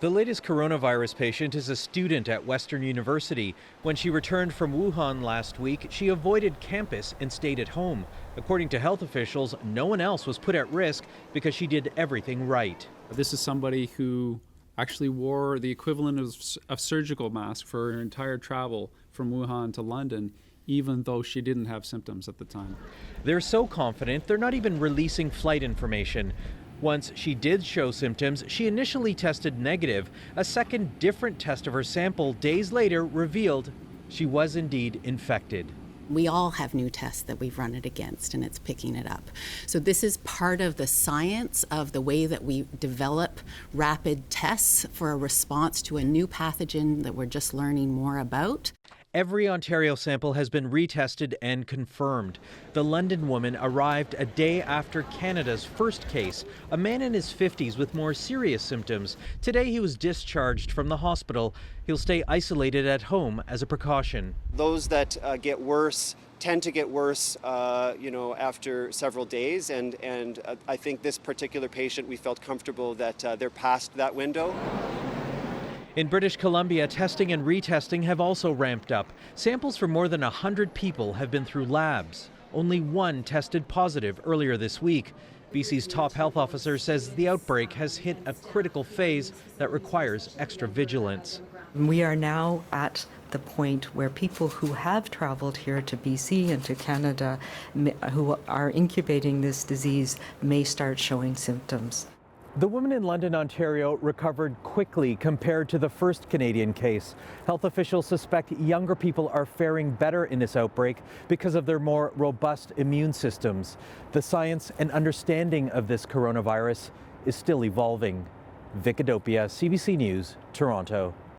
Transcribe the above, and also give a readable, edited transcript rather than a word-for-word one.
The latest coronavirus patient is a student at Western University. When she returned from Wuhan last week, she avoided campus and stayed at home. According to health officials, no one else was put at risk because she did everything right. This is somebody who actually wore the equivalent of surgical mask for her entire travel from Wuhan to London, even though she didn't have symptoms at the time. They're so confident they're not even releasing flight information. Once she did show symptoms, she initially tested negative. A second different test of her sample days later revealed she was indeed infected. We all have new tests that we've run it against, and it's picking it up. So this is part of the science of the way that we develop rapid tests for a response to a new pathogen that we're just learning more about. Every Ontario sample has been retested and confirmed. The London woman arrived a day after Canada's first case, a man in his 50s with more serious symptoms. Today he was discharged from the hospital. He'll stay isolated at home as a precaution. Those that get worse tend to get worse, after several days, and I think this particular patient, we felt comfortable that they're past that window. In British Columbia, testing and retesting have also ramped up. Samples from more than 100 people have been through labs. Only one tested positive earlier this week. BC's top health officer says the outbreak has hit a critical phase that requires extra vigilance. We are now at the point where people who have traveled here to BC and to Canada, who are incubating this disease, may start showing symptoms. The woman in London, Ontario recovered quickly compared to the first Canadian case. Health officials suspect younger people are faring better in this outbreak because of their more robust immune systems. The science and understanding of this coronavirus is still evolving. Vic Adopia, CBC News, Toronto.